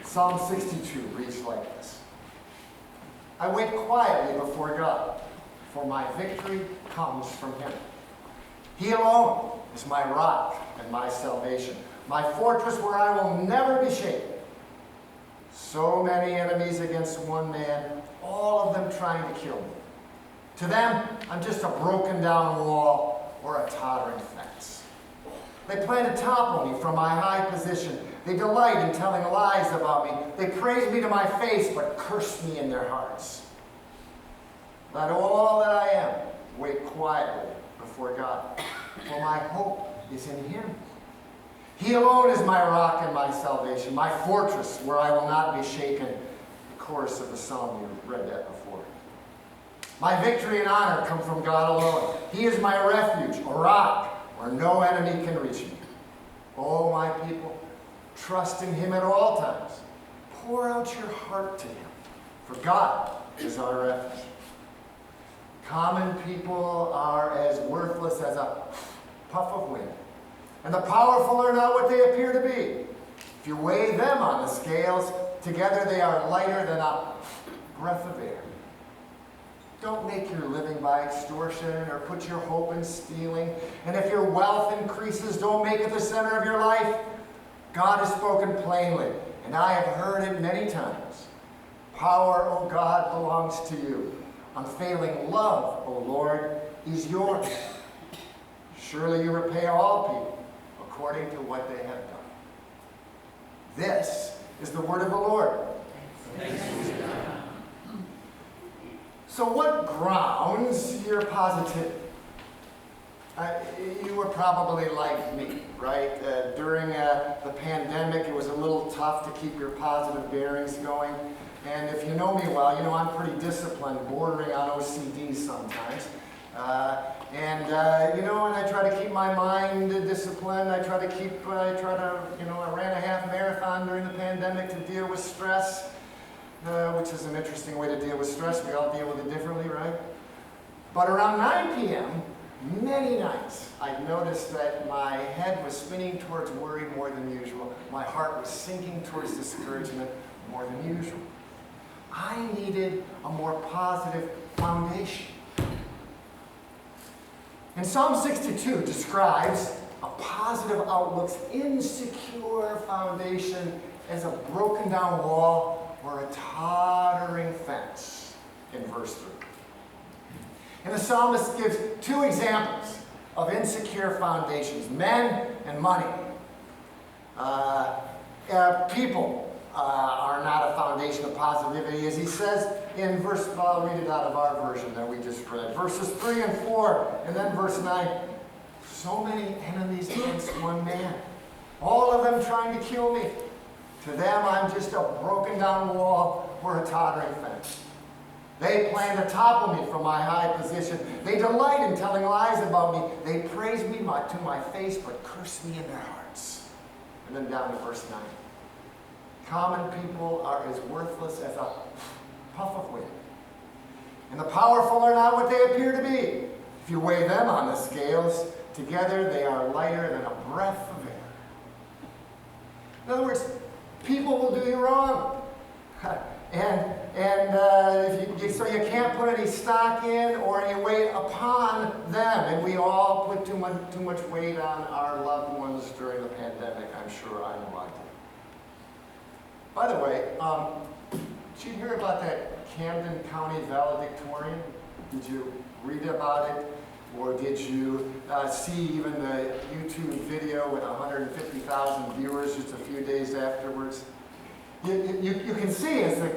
Psalm 62 reads like this. I wait quietly before God, for my victory comes from him. He alone is my rock and my salvation, my fortress where I will never be shaken. So many enemies against one man, all of them trying to kill me. To them, I'm just a broken down wall or a tottering fence. They plan to topple me from my high position. They delight in telling lies about me. They praise me to my face, but curse me in their hearts. Let all that I am wait quietly before God, for my hope is in him. He alone is my rock and my salvation, my fortress where I will not be shaken. The chorus of the psalm, you read that before. My victory and honor come from God alone. He is my refuge, a rock where no enemy can reach me. Oh, my people, trust in him at all times. Pour out your heart to him, for God is our refuge. Common people are as worthless as a puff of wind, and the powerful are not what they appear to be. If you weigh them on the scales, together they are lighter than a breath of air. Don't make your living by extortion or put your hope in stealing. And if your wealth increases, don't make it the center of your life. God has spoken plainly, and I have heard it many times. Power, O God, belongs to you. Unfailing love, O Lord, is yours. Surely you repay all people according to what they have done. This is the word of the Lord. Thanks be to God. So what grounds your positivity? You were probably like me, right? During the pandemic, it was a little tough to keep your positive bearings going. And if you know me well, you know I'm pretty disciplined, bordering on OCD sometimes. And I try to keep my mind disciplined. I ran a half marathon during the pandemic to deal with stress. Which is an interesting way to deal with stress. We all deal with it differently, right? But around 9 p.m., many nights, I noticed that my head was spinning towards worry more than usual. My heart was sinking towards discouragement more than usual. I needed a more positive foundation. And Psalm 62 describes a positive outlook's insecure foundation as a broken down wall or a tottering fence in verse 3. And the psalmist gives two examples of insecure foundations, men and money. People are not a foundation of positivity, as he says in I'll read it out of our version that we just read. Verses 3 and 4, and then verse 9. So many enemies against one man, all of them trying to kill me. To them, I'm just a broken down wall or a tottering fence. They plan to topple me from my high position. They delight in telling lies about me. They praise me to my face, but curse me in their hearts. And then down to verse 9. Common people are as worthless as a puff of wind, and the powerful are not what they appear to be. If you weigh them on the scales, together they are lighter than a breath of air. In other words, people will do you wrong. So you can't put any stock in or any weight upon them. And we all put too much weight on our loved ones during the pandemic. I'm sure I know I did. By the way, did you hear about that Camden County valedictorian? Did you read about it? Or did you see even the YouTube video with 150,000 viewers just a few days afterwards? You can see as the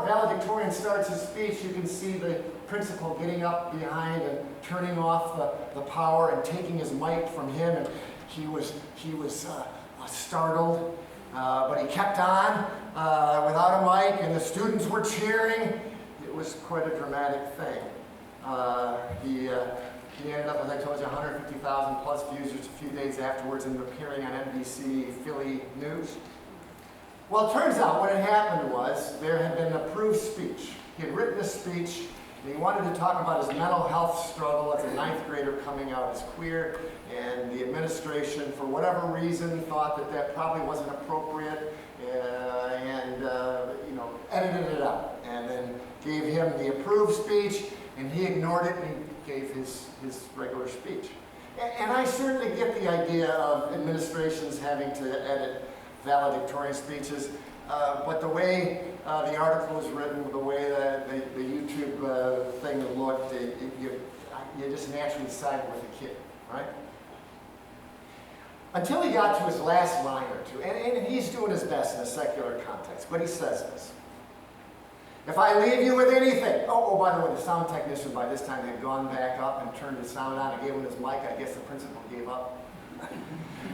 valedictorian starts his speech, you can see the principal getting up behind and turning off the power and taking his mic from him. And he was startled, but he kept on without a mic, and the students were cheering. It was quite a dramatic thing. He ended up, as I told you, 150,000 plus views just a few days afterwards and appearing on NBC Philly News. Well, it turns out what had happened was there had been an approved speech. He had written a speech, and he wanted to talk about his mental health struggle as a 9th grader coming out as queer, and the administration, for whatever reason, thought that probably wasn't appropriate, him the approved speech, and he ignored it and he gave his regular speech. And I certainly get the idea of administrations having to edit valedictorian speeches, but the way the article was written, the way that the YouTube thing looked, you just naturally side with the kid, right? Until he got to his last line or two, and he's doing his best in a secular context, but he says this. If I leave you with anything, oh, by the way, the sound technician by this time had gone back up and turned the sound on and gave him his mic. I guess the principal gave up.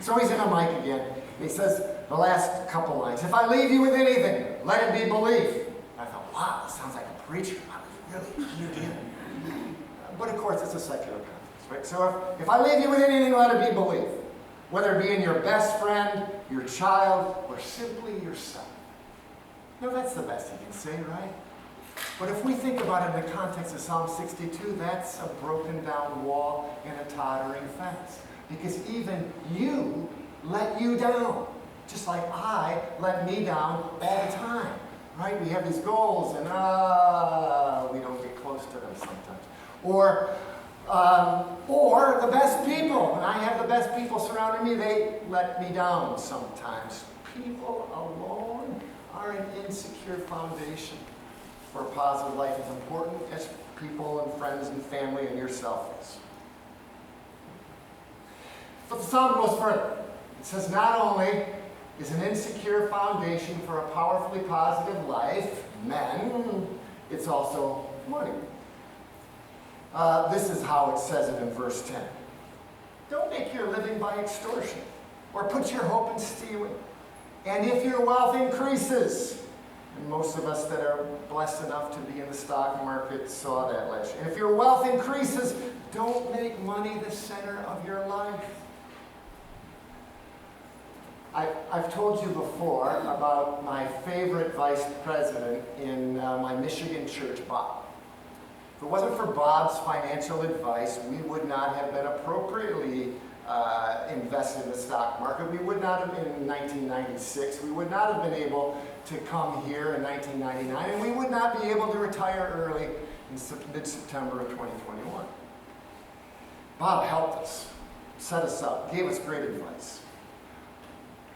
So he's in a mic again. He says the last couple lines. If I leave you with anything, let it be belief. I thought, wow, that sounds like a preacher. I was really keyed in. But of course, it's a secular context, right? So if I leave you with anything, let it be belief. Whether it be in your best friend, your child, or simply yourself. No, that's the best he can say, right? But if we think about it in the context of Psalm 62, that's a broken down wall and a tottering fence. Because even you let you down, just like I let me down all the time, right? We have these goals and we don't get close to them sometimes. Or the best people, and I have the best people surrounding me, they let me down sometimes. People alone are an insecure foundation for a positive life, as important as people and friends and family and yourself is. But the psalm goes further. It says not only is an insecure foundation for a powerfully positive life, men, it's also money. This is how it says it in verse 10. Don't make your living by extortion or put your hope in stealing. And if your wealth increases, and most of us that are blessed enough to be in the stock market saw that last year. And if your wealth increases, don't make money the center of your life. I've told you before about my favorite vice president in my Michigan church, Bob. If it wasn't for Bob's financial advice, we would not have been appropriately invested in the stock market. We would not have been in 1996. We would not have been able to come here in 1999, and we would not be able to retire early in mid-September of 2021. Bob helped us, set us up, gave us great advice.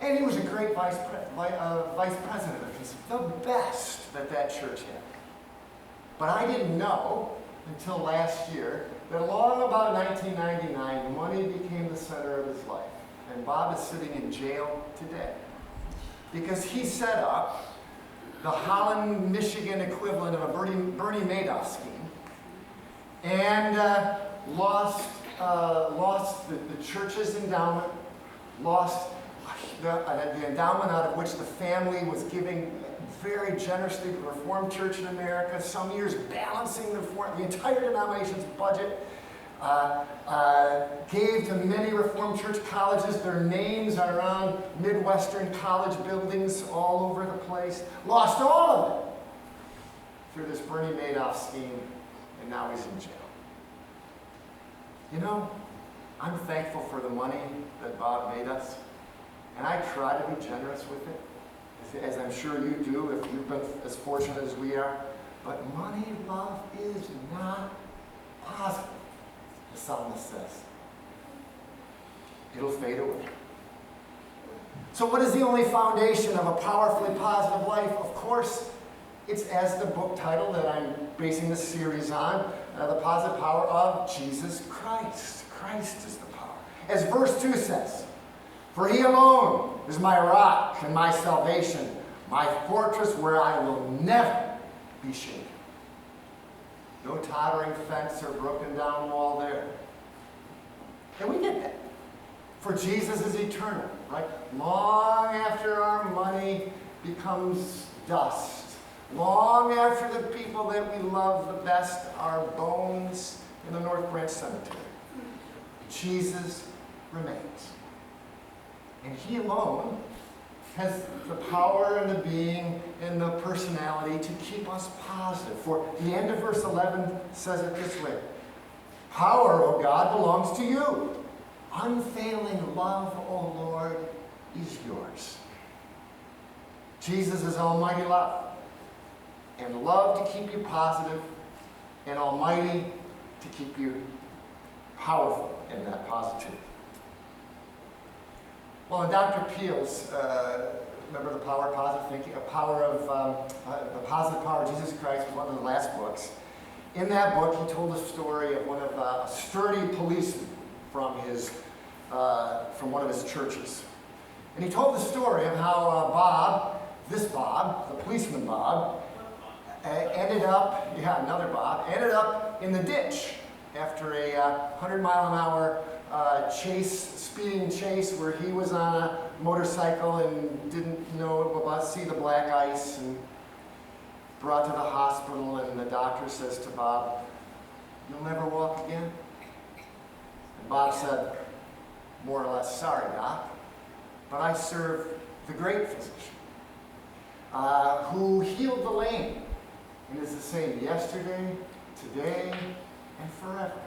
And he was a great vice president. He's the best that church had. But I didn't know until last year that along about 1999, money became the center of his life. And Bob is sitting in jail today because he set up the Holland, Michigan equivalent of a Bernie Madoff scheme and lost the church's endowment, lost the endowment out of which the family was giving very generously to the Reformed Church in America, some years balancing the entire denomination's budget, gave to many Reformed Church colleges. Their names are on Midwestern college buildings all over the place. Lost all of it through this Bernie Madoff scheme, and now he's in jail. You know, I'm thankful for the money that Bob made us, and I try to be generous with it, as I'm sure you do if you've been as fortunate as we are. But money love is not positive, the psalmist says. It'll fade away. So what is the only foundation of a powerfully positive life? Of course, it's as the book title that I'm basing this series on, the positive power of Jesus Christ. Christ is the power. As verse 2 says, for he alone is my rock and my salvation, my fortress where I will never be shaken. No tottering fence or broken down wall there. And we get that. For Jesus is eternal, right? Long after our money becomes dust, long after the people that we love the best are bones in the North Branch Cemetery, Jesus remains. And he alone has the power and the being and the personality to keep us positive. For the end of verse 11 says it this way. Power, O God, belongs to you. Unfailing love, O Lord, is yours. Jesus is almighty love. and love to keep you positive, and Almighty to keep you powerful in that positivity. Well, in Dr. Peel's, remember the power of positive thinking, the positive power of Jesus Christ was one of the last books. In that book, he told a story of one of a sturdy policeman from one of his churches. And he told the story of how Bob, the policeman Bob, ended up in the ditch after a 100-mile-an-hour speeding chase where he was on a motorcycle and didn't see the black ice, and brought to the hospital, and the doctor says to Bob, "You'll never walk again?" And Bob said, more or less, "Sorry, Doc, but I serve the great physician who healed the lame and is the same yesterday, today, and forever."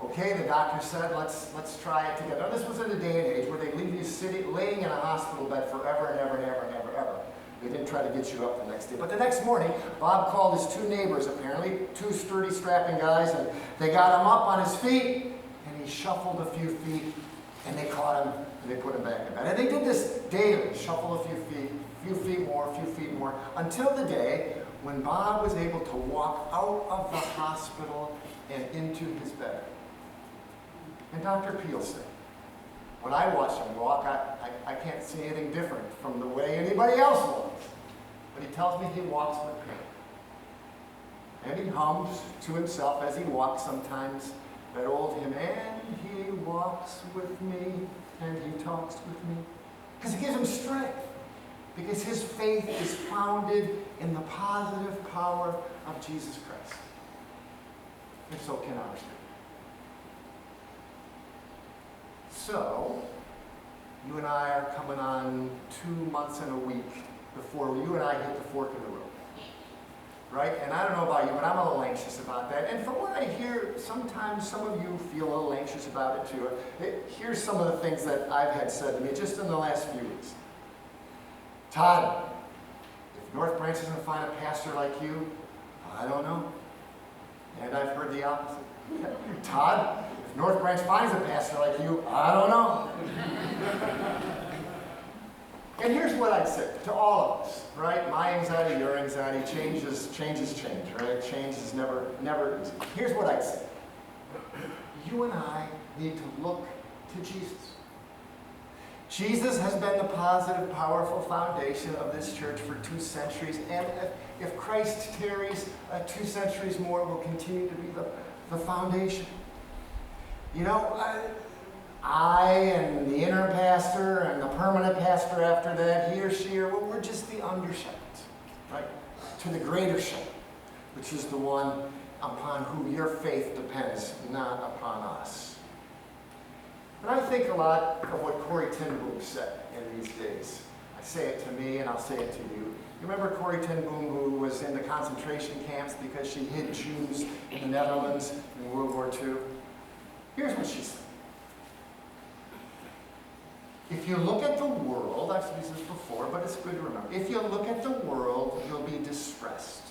Okay, the doctor said, let's try it together. Now, this was in a day and age where they leave you laying in a hospital bed forever and ever and ever and ever and ever. They didn't try to get you up the next day. But the next morning, Bob called his two neighbors, apparently, two sturdy, strapping guys, and they got him up on his feet, and he shuffled a few feet, and they caught him, and they put him back in bed. And they did this daily, shuffle a few feet more, until the day when Bob was able to walk out of the hospital and into his bed. And Dr. Peel said, when I watch him walk, I can't see anything different from the way anybody else walks. But he tells me he walks with pain. And he hums to himself as he walks sometimes that old hymn, "And he walks with me, and he talks with me." Because it gives him strength. Because his faith is founded in the positive power of Jesus Christ. And so can ours be. So, you and I are coming on 2 months and a week before you and I hit the fork of the road. Right? And I don't know about you, but I'm a little anxious about that. And from what I hear, sometimes some of you feel a little anxious about it too. Here's some of the things that I've had said to me just in the last few weeks. "Todd, if North Branch doesn't find a pastor like you, I don't know." And I've heard the opposite. "Todd, if North Branch finds a pastor like you, I don't know." And here's what I'd say to all of us, right? My anxiety, your anxiety, change is change, right? Change is never easy. Here's what I'd say. You and I need to look to Jesus. Jesus has been the positive, powerful foundation of this church for 2 centuries, and if Christ tarries 2 centuries more, will continue to be the foundation. You know, I and the interim pastor and the permanent pastor after that, he or she, we're just the under shepherds, right? To the greater shepherd, which is the one upon whom your faith depends, not upon us. And I think a lot of what Corrie ten Boom said in these days. I say it to me and I'll say it to you. You remember Corrie ten Boom, who was in the concentration camps because she hid Jews in the Netherlands in World War II? Here's what she said. If you look at the world, I've said this before, but it's good to remember. If you look at the world, you'll be distressed.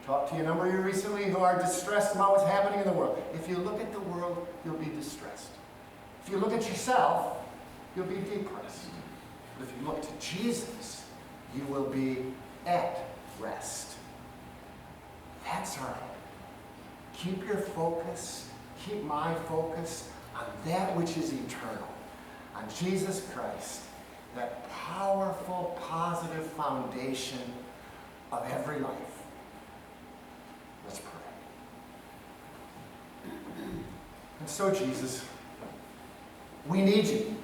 Talked to a number of you recently who are distressed about what's happening in the world. If you look at the world, you'll be distressed. If you look at yourself, you'll be depressed. But if you look to Jesus, you will be at rest. That's our hope. Keep your focus, keep my focus on that which is eternal, on Jesus Christ, that powerful, positive foundation of every life. Let's pray. And so, Jesus, we need you.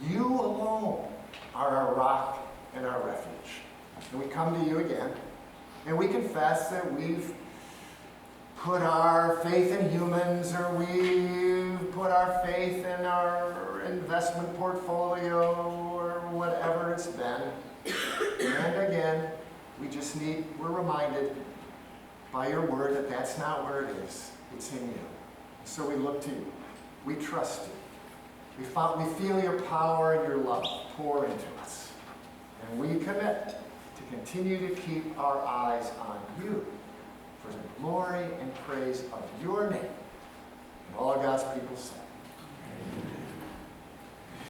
You alone are our rock and our refuge. And we come to you again, and we confess that we've put our faith in humans, or we've put our faith in our investment portfolio, or whatever it's been. And again, we're reminded by your word that that's not where it is. It's in you. So we look to you. We trust you. We feel your power and your love pour into us. And we commit to continue to keep our eyes on you for the glory and praise of your name. And all God's people say.